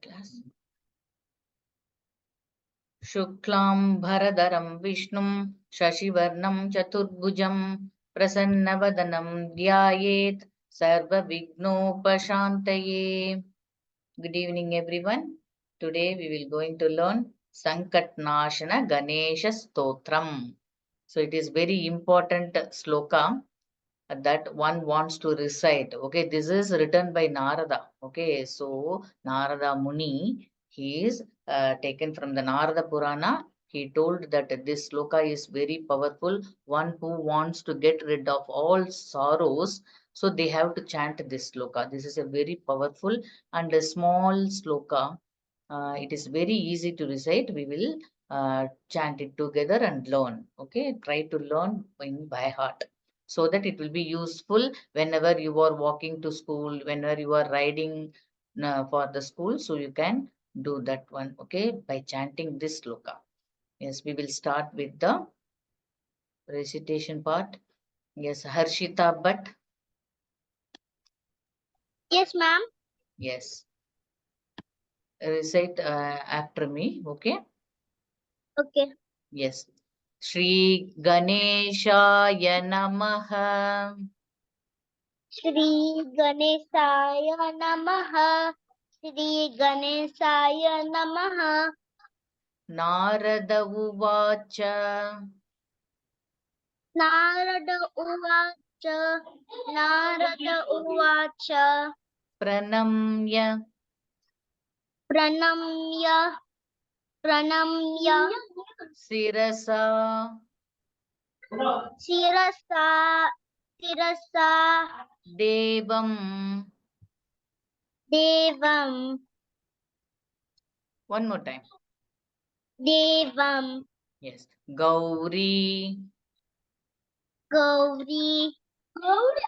Start class. Shuklam Bharadaram Vishnum Shashivarnam Chaturbhujam Prasanna Dhyayet Sarva Vignopashantaye. Good evening, everyone. Today we will going to learn Sankatnashana Ganesha Stotram. So it is very important sloka that one wants to recite. Okay, this is written by Narada. Okay, so Narada Muni, he is taken from the Narada Purana. He told that this sloka is very powerful. One who wants to get rid of all sorrows, so they have to chant this sloka. This is a very powerful and a small sloka. It is very easy to recite. We will chant it together and learn. Okay, try to learn in by heart so that it will be useful whenever you are walking to school, whenever you are riding for the school. So you can do that one, okay, by chanting this sloka. Yes, we will start with the recitation part. Yes, Harshita Bhatt. Yes, ma'am. Yes. Recite after me, okay? Okay. Yes. Shri Ganeshaya Namaha. Shri Ganeshaya Namaha. Shri Ganeshaya Namaha. Narada Uvacha. Narada Uvacha. Narada Uvacha. Pranamya. Pranamya. Pranamya. Sirasa. Sirasa. Sirasa. Devam. Devam. One more time. Devam. Yes. Gauri. Gauri. Gauri.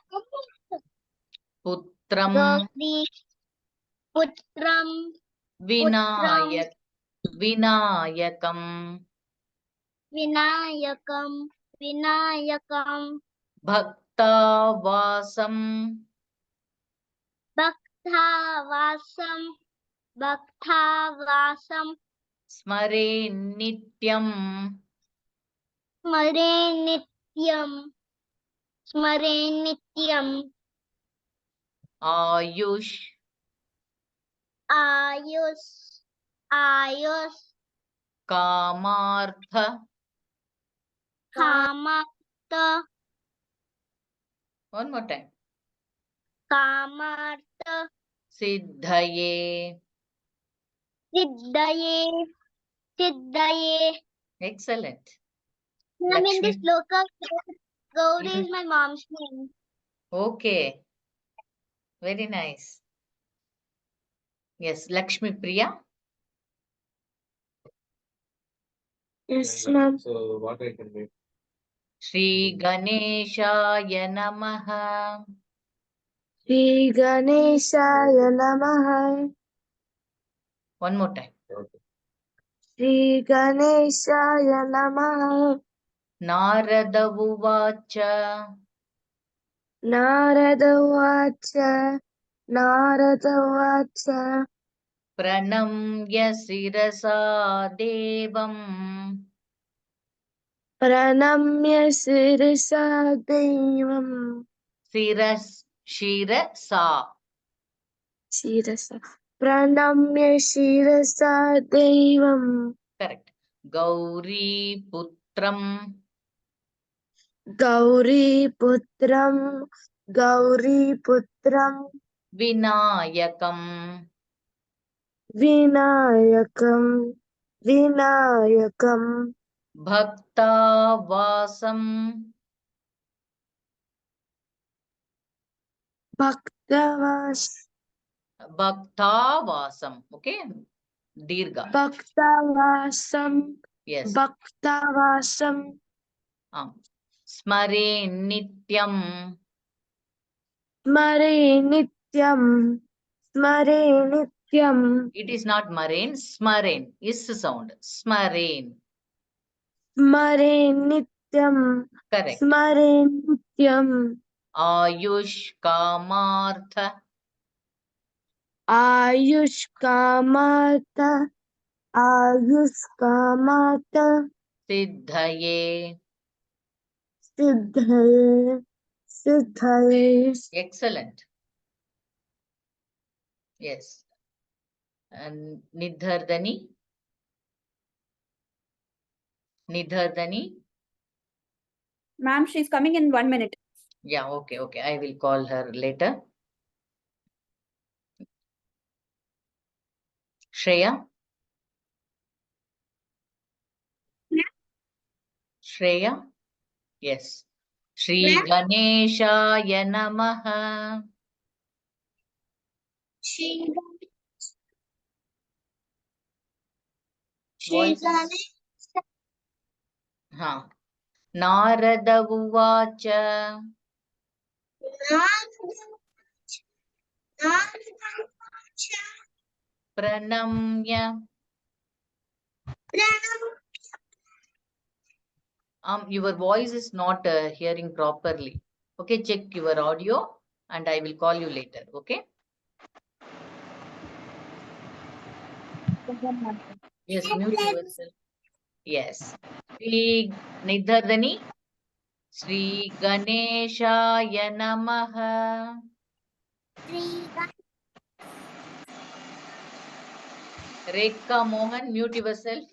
Putram. Gauri. Putram. Vinayak. Vinayakam. Vinayakam. Vinayakam. Bhaktavasam. Bhaktavasam. Bhaktavasam. Smare nityam. Smare nityam. Smare nityam. Ayush. Ayus. Ayus. Kamartha. Kamartha. One more time. Kamartha. Siddhaye. Siddhaye. Siddhaye. Excellent. I'm in this Lakshmi. local. Gauri is my mom's name. Okay. Very nice. Yes, Lakshmi Priya. Yes, ma'am. So what I can make? Shri Ganeshaya Namaha. Shri Ganeshaya Namaha. One more time. Okay. Shri Ganeshaya Namaha. Narada Uvacha. Narada Vacha. Narada Vacha. Pranamya Sirasa Devam. Pranamya Sirasa Devam. Shirasa. Shirasa. Pranamya Shirasa Devam. Correct. Gauri Putram. Gauri Putram. Gauri Putram. Vinayakam. Vinayakam. Vinayakam. Bhaktavasam. Bhaktavas. Bhaktavasam. Okay. Dirgha. Bhaktavasam. Yes. Bhaktavasam. Smare Nityam. Smare Nityam. Smare Nityam. It is not Marain. Smarain is the sound. Smarain. Smare Nityam. Correct. Smare Nityam. Ayush Kamartha. आयुष्कामात् आयुष्कामात् सिद्धये. सिद्धये सिद्धये Excellent. Yes. And Nidhardani. Nidhardani. Ma'am, she's coming in 1 minute. Yeah, okay, okay. I will call her later. Shreya. Shreya. Yes. Shri Ganeshaya Namaha. Voice. Ha. Narada Uvacha. Pranamya. Your voice is not hearing properly. Okay, check your audio and I will call you later. Okay. Yes, mute yourself. Yes. Shri Nidhardani. Shri Ganeshaya Namaha. Rekha Mohan, mute yourself.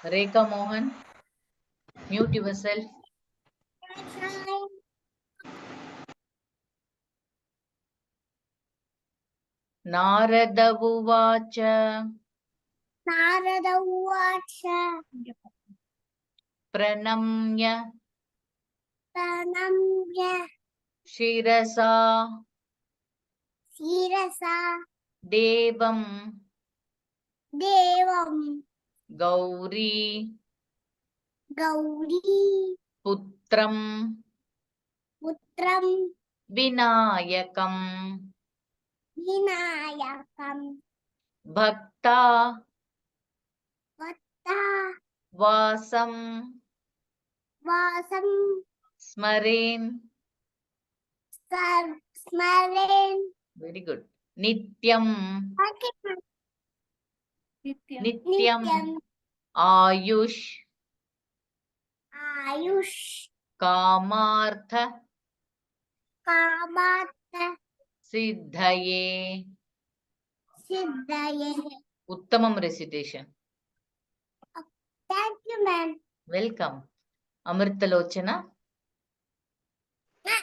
Rekha Mohan, mute yourself. Narada Uvacha. Pranamya. Shirasa. Devam. Gauri. Putram. Vinayakam. Bhakta. Vasam. Smaren. Very good. Nityam. Nityam. Ayush. Kamartha. Siddhaye. Uttamam recitation. Thank you, ma'am. Welcome. Amritalochana.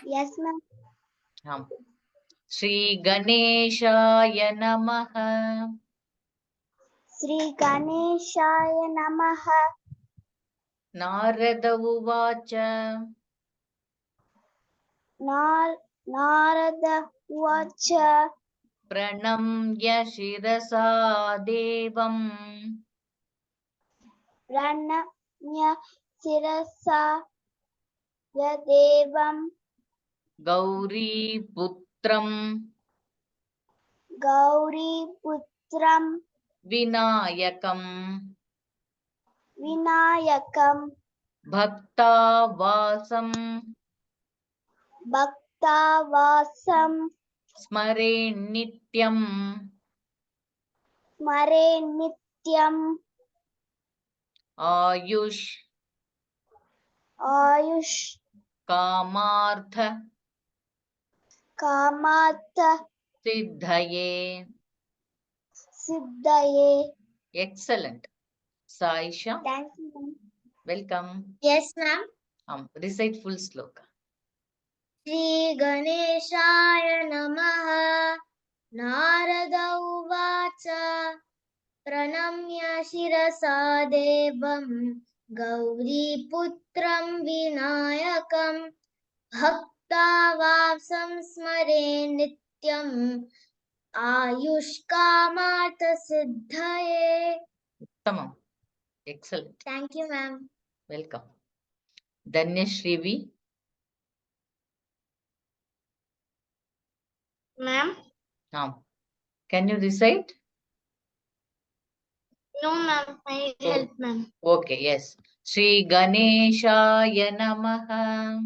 Yes, ma'am. Shri Ganeshaya Namaha. Sri Ganeshaya Namaha. Narada Uvacha. Narada Uvacha. Pranamya Shirasa Devam. Pranamya Sirasa Yadevam. Gauri Putram. Gauri Putram. Vinayakam. Vinayakam. Bhakta Vasam. Bhakta Vasam. Smare Nityam. Smare Nityam. Ayush. Ayush. Kamartha. Kamatha. Siddhaye. Siddhaye. Excellent. Saisha. Thank you, ma'am. Welcome. Yes, ma'am. Recite full sloka. Shri Ganeshaya Namaha. Narada Uvacha. Pranamya Shirasa Devam. Gauri Putram Vinayakam. Bhakta Vasam Smare Nityam. Ayushkamartha Siddhaye. Uttamam. Excellent. Thank you, ma'am. Welcome. Dhanyashrivi. Ma'am? Can you recite? No, ma'am. I need help, ma'am. Okay, yes. Shri Ganeshaya Namaha.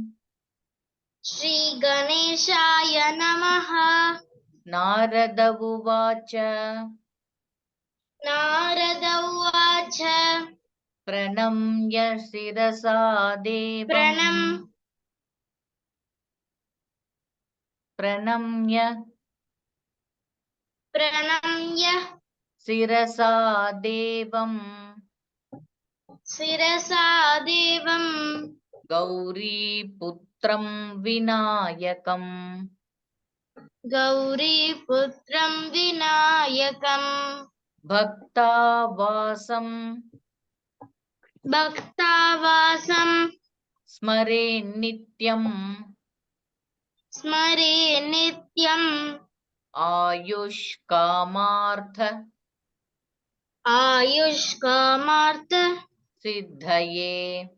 Shri Ganeshaya Namaha. Narad Uvacha Narada Uvacha. Pranamya Shirasa Devam Pranamya Pranamya Shirasa Devam Sirasa Devam Gauri Putram Vinayakam Gauri Putram Vinayakam Bhakta Vasam Bhaktavasam Smare Nityam Smare Nityam Ayush Kamartha Ayush Kamartha Siddhaye.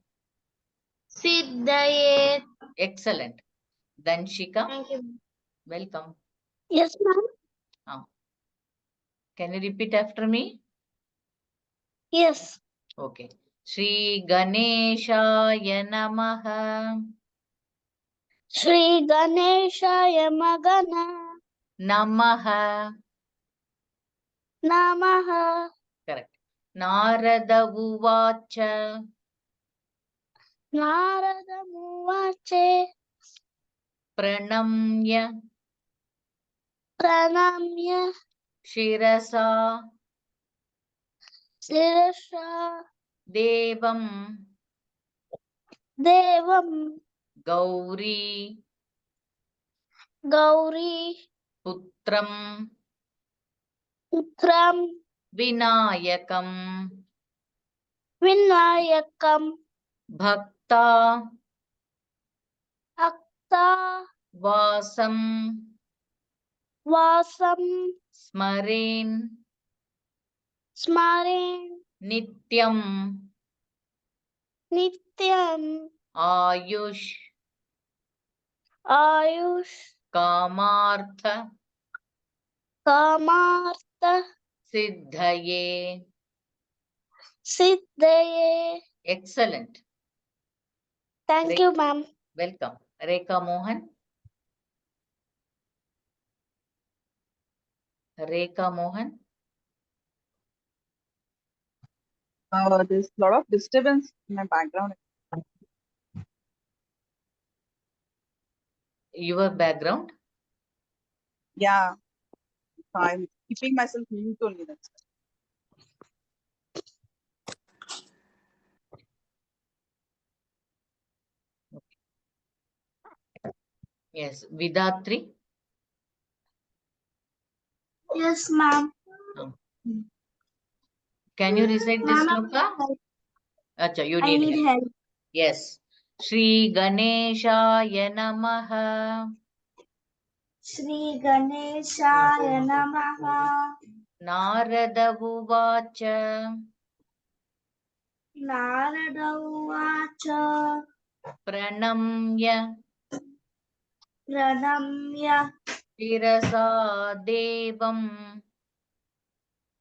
Siddhaye. Excellent. Danshika, Thank you. welcome. Yes, ma'am. Can you repeat after me? Yes. Okay. Shri Ganeshaya Namaha. Shri Ganeshaya Magana Namaha. Namaha. Correct. Narada Uvacha Narada Muvache Pranamya Pranamya Shirasa Sirasha Devam Devam Gauri Gauri Putram Utram Vinayakam Vinayakam Bhakta Akta Vasam Vasam Smaren Smaren Nityam Nityam Ayush Ayush Kamartha Kamartha Siddhaye. Siddhaye. Excellent. Thank you, ma'am. Welcome. Rekha Mohan. Rekha Mohan. There's a lot of disturbance in my background. Your background. Yeah, I'm keeping myself mute only. That's Yes. Vidatri. Yes, ma'am. Can you recite this sloka? Acha, you need help. help. Yes. Shri Ganeshaya Namaha. Shri Ganeshaya Namaha. Narada Uvacha Narada Uvacha Pranamya Pranamya Shirasa Devam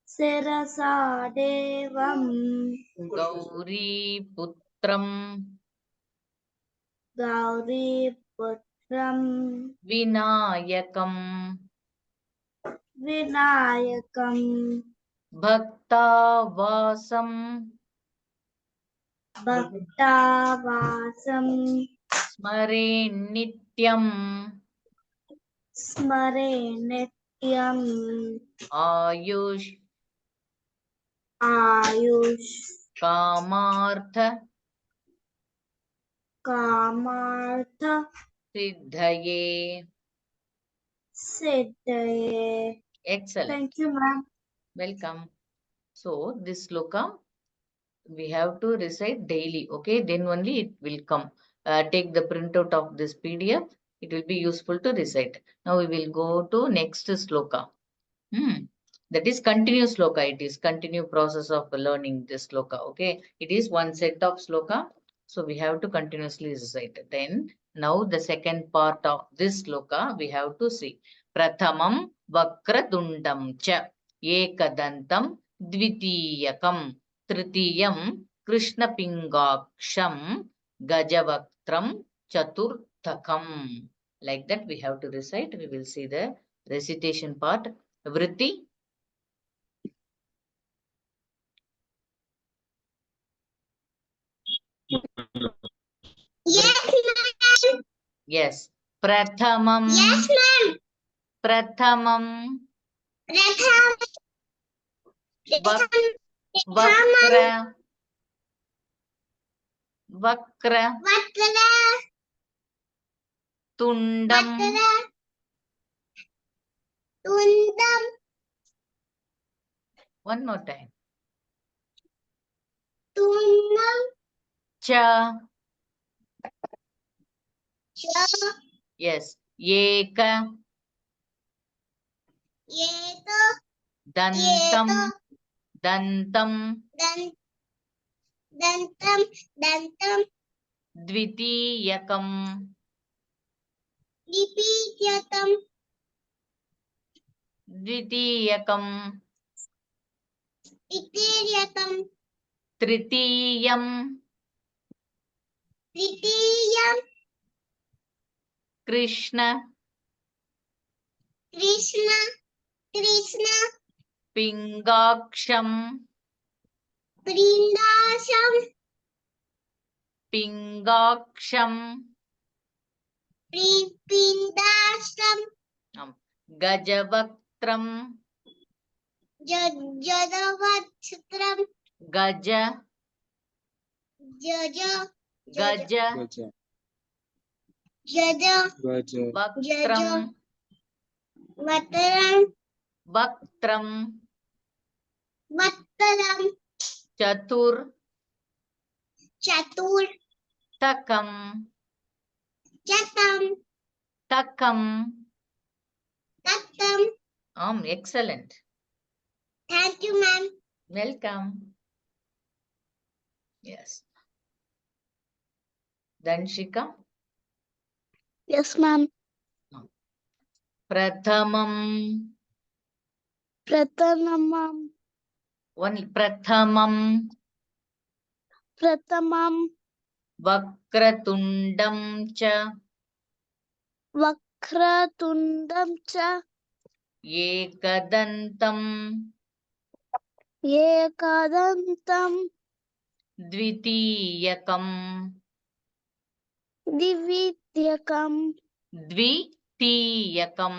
Sirasa Devam Gauri Putram Gauri Putram Vinayakam Vinayakam Bhakta Vasam Bhaktavasam Smare Nityam Smare Nityam Ayush Ayush Kamartha Kamartha Siddhaye. Siddhaye. Excellent. Thank you, ma'am. Welcome. So this sloka we have to recite daily. Okay, then only it will come. Take the printout of this PDF. It will be useful to recite. Now we will go to next sloka. That is continuous sloka. It is continue process of learning this sloka. Okay, it is one set of sloka. So we have to continuously recite. Then now the second part of this sloka we have to see. Prathamam Vakratundam cha Ekadantam Dvitiyakam Tritiyam Krishna Pingaksham Gajavaktram Chaturtham Chaturthakam. Like that we have to recite. We will see the recitation part. Vritti. Yes, ma'am. Yes. Prathamam. Yes, ma'am. Prathamam. Pratham. Vak- Pratham. Vakra. Vakra. Vakra. Tundam. Vakra. Tundam. One more time. Tundam. Cha. Cha. Yes. Eka. Yeto. Dantam. Yeto. Dantam. Dantam. Dantam. Dvitiyakam. Dipityatam. Dvitiyakam. Itiryatam. Tritiyam. Tritiyam. Krishna. Krishna. Krishna. Pingaksham. Prindasham. Pingaksham. Pindasham. Gajavaktram. Jadavatram. Gaja. Jaja. Gaja. Jaja. Vaktram. Vataram. Vaktram. Vataram. Chatur. Chatur. Takam. Chatam. Takam. Tatam. Excellent. Thank you, ma'am. Welcome. Yes. Danshika. Yes, ma'am. Prathamam. Prathamam. Only Prathamam. Prathamam. Vakratundam cha. Vakratundam cha. Ekadantam. Ekadantam. Dvitiyakam. Divityakam. Dvitiyakam.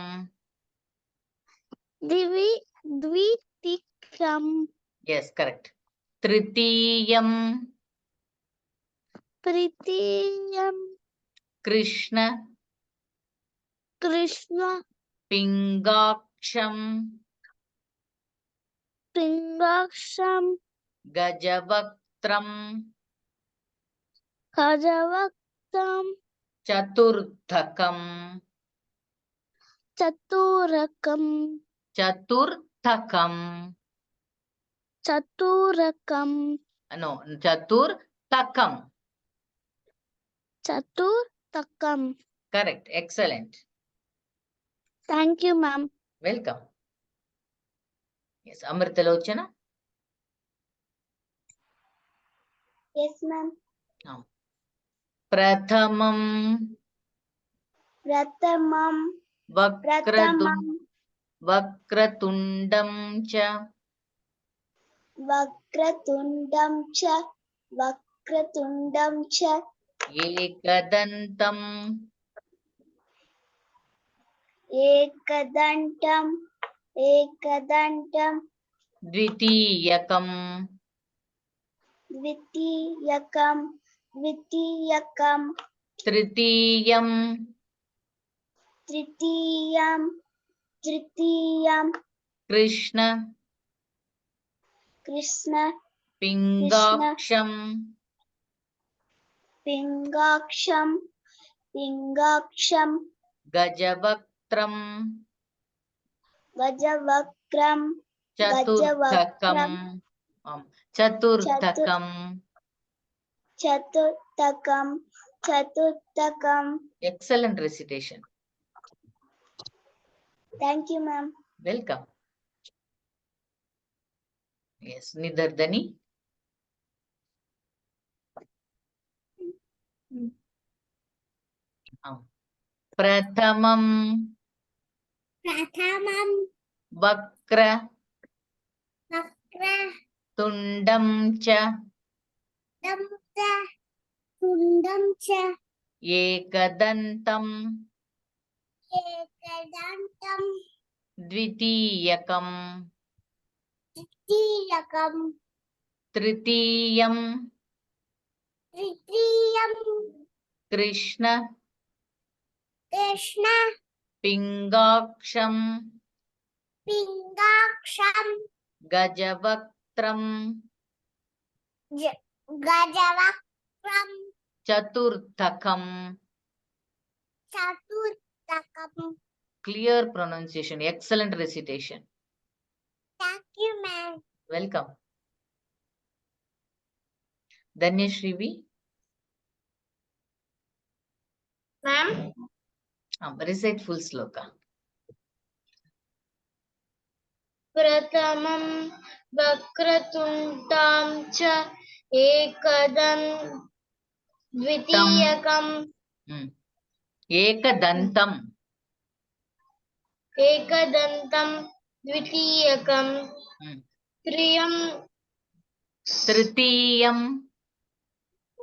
Dvitikam. Yes, correct. Tritiyam. Pritiyam. Krishna. Krishna. Pingaksham. Pingaksham. Gajavaktram. Kajavaktam. Chaturthakam. Chaturakam. Chaturthakam. Chaturakam. No, Chaturthakam. Chaturtakam. Correct. Excellent. Thank you, ma'am. Welcome. Yes, Amritalochana. Yes, ma'am. Prathamam. Pratamam. Vakratundam cha. Vakratundam cha. Vakratundam cha. Ekadantam. Ekadantam. Ekadantam. Dvitiyakam. Dvitiyakam. Dvitiyakam. Tritiyam. Tritiyam. Tritiyam. Krishna. Krishna. Pingaksham. Pingaksham. Pingaksham. Gajavaktram. Gajavakram. Chaturthakam. Chaturthakam. Chaturtakam. Chaturtakam. Excellent recitation. Thank you, ma'am. Welcome. Yes, Nidardani. Prathamam Prathamam Vakra Vakra Tundam Cha Damcha Tundam Cha Ekadantam Ekadantam Dvitiyakam Tiyakam Tritiyam Tritiyam Krishna Krishna Pingaksham Pingaksham Gajavaktram Gajavakram Chaturthakam. Chaturthakam. Clear pronunciation, excellent recitation. Thank you, ma'am. Welcome. Dhanyashrivi, Ma'am. recite full sloka. Pratamam Vakratundam cha Ekadam Dvitiyakam Ekadantam. Ekadantam Dvitiyakam Triyam Tritiyam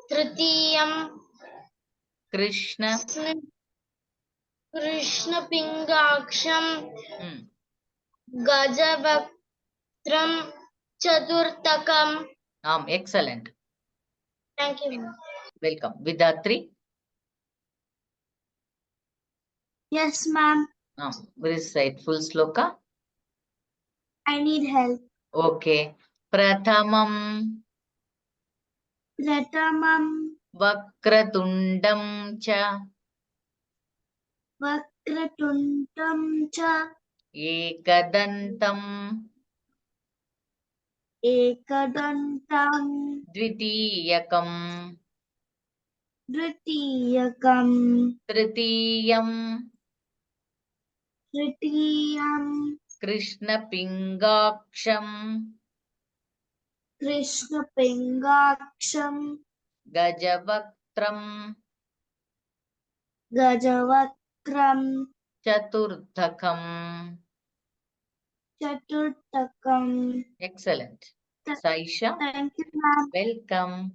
Tritiyam Krishna Krishna Pingaksham Gajavaktram Chaturthakam. Excellent. Thank you, ma'am. Welcome. Vidatri, Yes, ma'am. recite full sloka. I need help. Okay. Prathamam Pratamam Vakratundam Cha Vakratundam Cha Ekadantam Ekadantam Dvitiyakam Dritiyakam Tritiyam Tritiyam Krishna Pingaksham Krishna Pingaksham Gajavaktram Gajavakram Chaturthakam. Chaturthakam. Excellent. Saisha, Thank you, ma'am. welcome.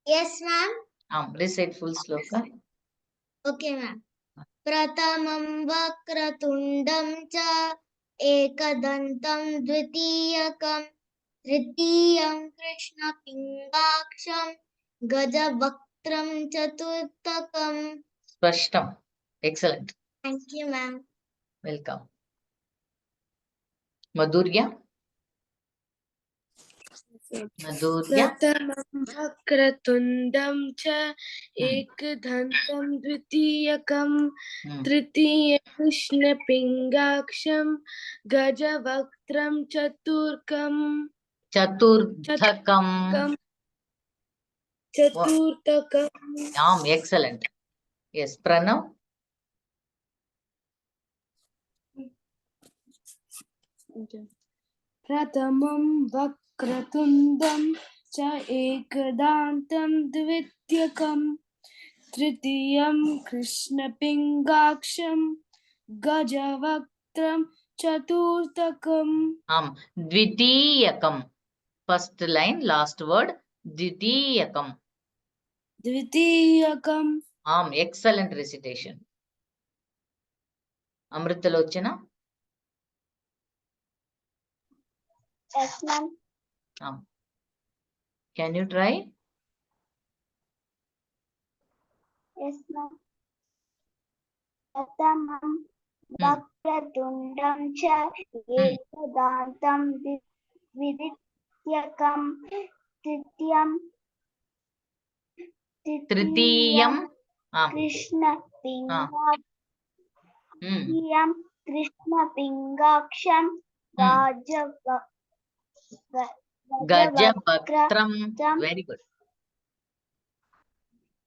Yes, ma'am. Recite full sloka. Okay, ma'am. Pratamam Vakratundam cha Ekadantam Dvitiyakam Tritiyam Krishna Pingaksham Gajavaktram Chaturthakam. Spashtam. Excellent. Thank you, ma'am. Welcome. Madhurya. Madhurya. प्रथमं वक्रतुण्डं च एकदन्तं द्वितीयकं तृतीयं कृष्णपिङ्गाक्षं गजवक्त्रं चतुर्थकम् Excellent. Yes, Pranav. प्रथमं वक्रतुण्डं च एकदन्तं द्वितीयकं तृतीयं कृष्णपिङ्गाक्षं गजवक्त्रं चतुर्थकम् Dvitiyakam. First line, last word. Dvitiyakam. द्वितीयकम् Excellent recitation. Amritalochana. Yes, ma'am. Can you try? Yes, ma'am. Pratamam Vakratundam cha Ekadantam Dvitiyakam Tritiyam Krishna Pingaksham Krishna Pingaksham Gajavaktram. Very good.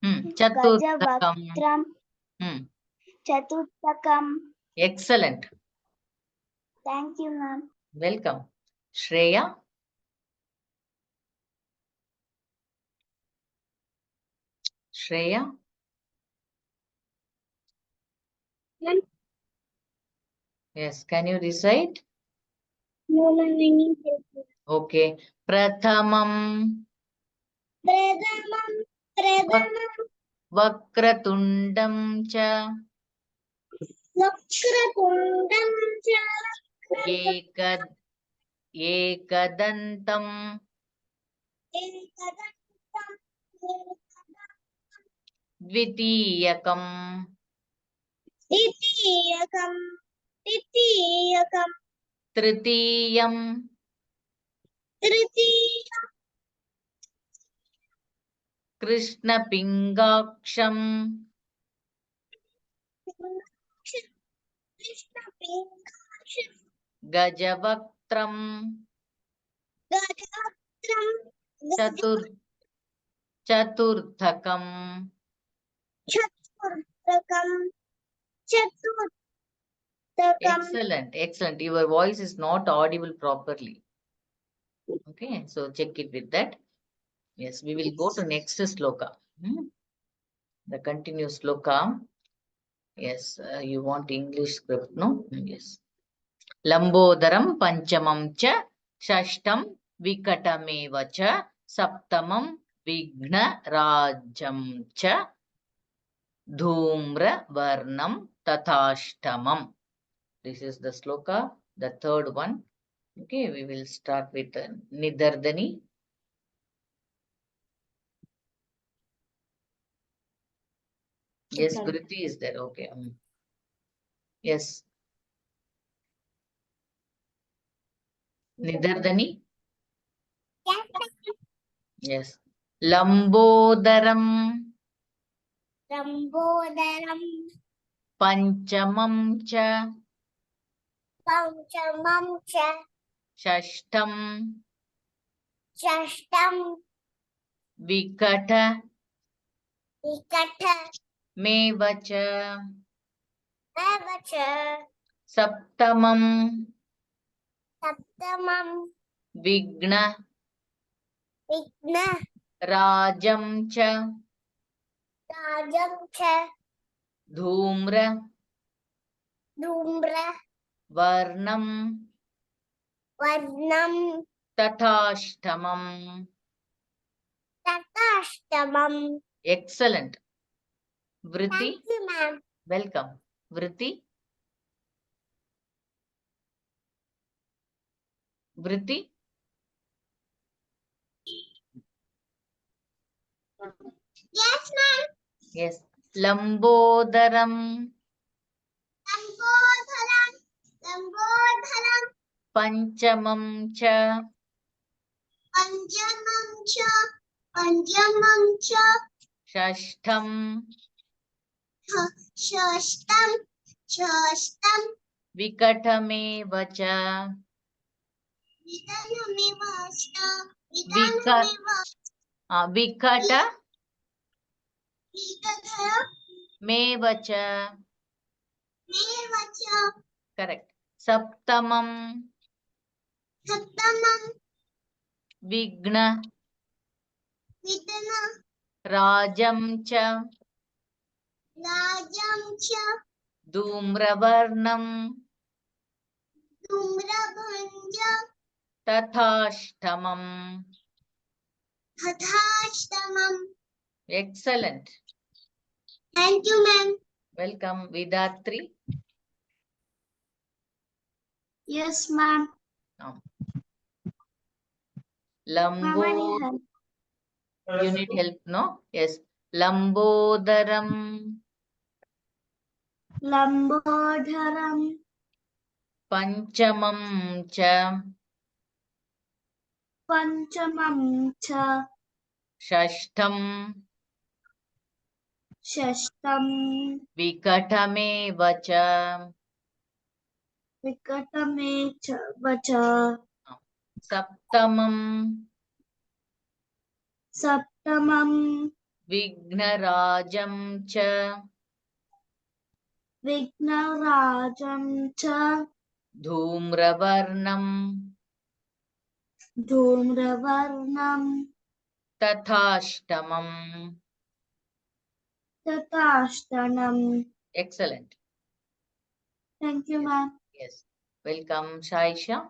Gajavaktram Chaturthakam. Excellent. Thank you, ma'am. Welcome. Shreya. Shreya. Yes, can you recite? Okay. Prathamam Vakratundam cha Ekadantam Dvitiyakam Tritiyam Krishna Pingaksham Gajavaktram Chaturthakam. Excellent, excellent. Your voice is not audible properly. Okay, so check it with that. Yes, we will go to next sloka. The continuous sloka. Yes, you want English script, no? Yes. Lambodaram panchamam cha shashtam vikatameva cha saptamam vigna rajam cha dhumra varnam tathashtamam. This is the sloka, the third one. Okay, we will start with Nidardani. Yes, Vritti is there. Okay. Yes. Nidardani. Yes. Lambodaram panchamam cha shashtam vikata mevacha saptamam vigna rajam cha dhumra varnam tathashtamam. Excellent. Vritti, welcome. Vritti. Vritti. Yes, ma'am. Yes. Lambodaram panchamam cha shashtam vikatameva cha vikata mevacha. Correct. Saptamam vigna rajam cha dhumravarnam tathashtamam. Excellent. Thank you, ma'am. Welcome, Vidatri. Yes, ma'am. Lambo. You need help, no? Yes. Lambodaram panchamam cha shashtam vikatameva cha saptamam vignarajam cha dhumravarnam tathashtamam. Excellent. Thank you, ma'am. Yes. Welcome, Shaisha.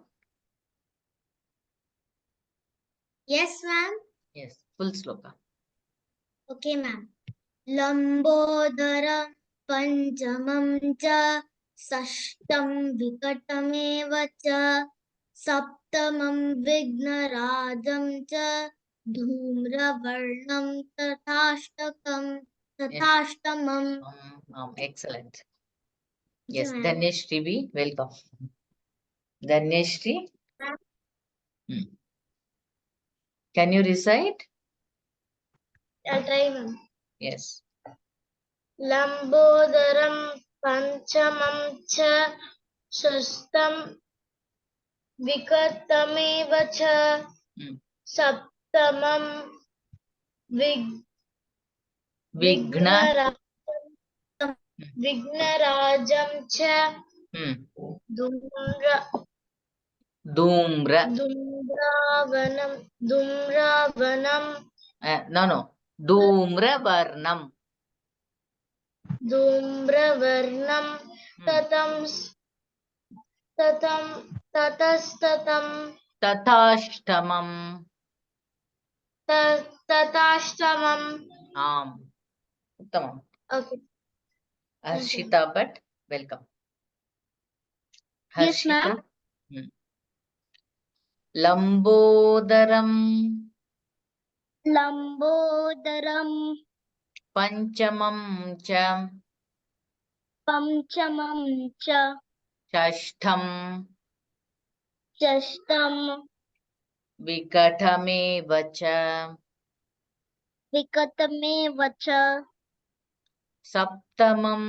Yes, ma'am. Yes. Full sloka. Okay, ma'am. लम्बोदरं पञ्चमं च षष्ठं विकटमेव च सप्तमं विघ्नराजं च धूम्रवर्णं तथाष्टमम्. Excellent. Thank Yes. you, ma'am. Dhaneshri B. Welcome. Dhaneshri. Can you recite? I'll try, ma'am. Yes. लम्बोदरं पञ्चमं च षष्ठं विकटमेव च Hmm. सप्तमं Vigna. विघ्नराजं च Hmm. धूम्रवनं No. Dhumravarnam. धूम्रवर्णं ततस्ततं Tathashtamam. तथाष्टमम्. Uttamam. Okay. Harshita Bhatt. Welcome. Yes, ma'am. Hmm. Lambodaram Lambodaram Panchamam cha Panchamam cha Shashtham Shashtam Vikatameva cha Vikatameva cha Saptamam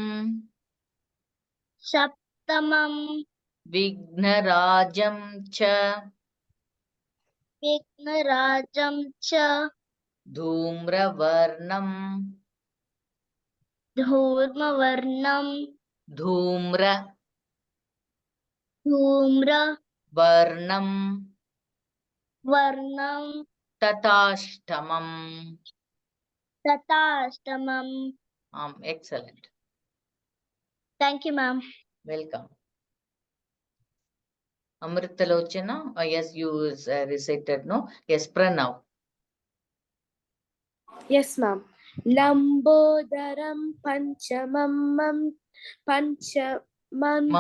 Saptamam Vignarajam cha Vignarajam cha Dhumravarnam Dhurmavarnam Dhumra Dhumra Varnam Varnam Tathashtamam. Tathashtamam. Excellent. Thank you, ma'am. Welcome. Amritalochana. Yes, you recited, no? Yes, Pranav. Yes, ma'am. Lambodaram panchamam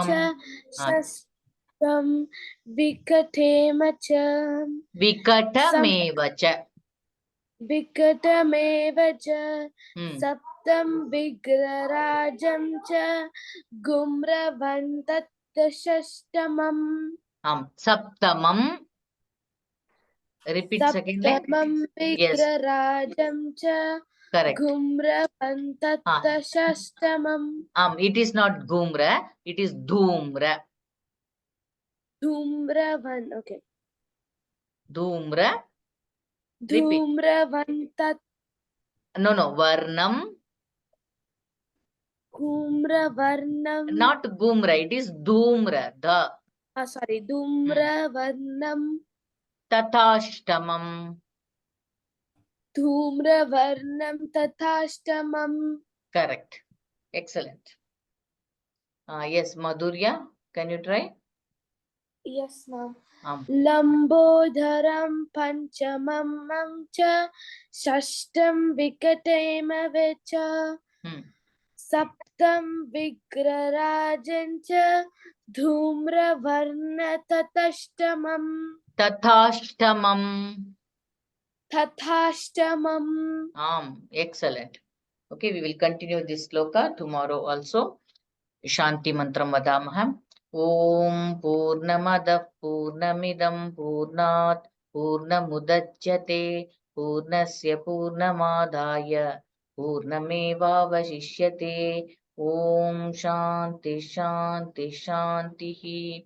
cha shastam vikatema cha Vikatameva cha. Vikatameva cha Saptam Vigrarajam cha Gumravantatashtamam Saptamam. Repeat second line. Saptamam Yes. Vigrarajam cha Correct. Gumravantatashtamam It is not Gumra. It is Dhumra. Dhumravan. Okay. Dhumra. Repeat. Dhumravantat. No. Varnam. Gumravarnam. Not Gumra. It is Dhumra. The. Sorry. Dhumravarnam. Tathashtamam. Dhumravarnam tathashtamam. Correct. Excellent. Yes, Madhurya. Can you try? Yes, ma'am. Lambodharam panchamam cha shashtam vikatema vecha saptam vigrarajan cha dhumravarna tathashtamam. Tathashtamam. Excellent. Okay, we will continue this sloka tomorrow also. Shanti mantram vadamaham. Om Purnamada Purnamidam Purnat Purnamudachyate Purnasya Purnamadaya Purnameva Vashishyate. Om Shanti Shanti Shantihi.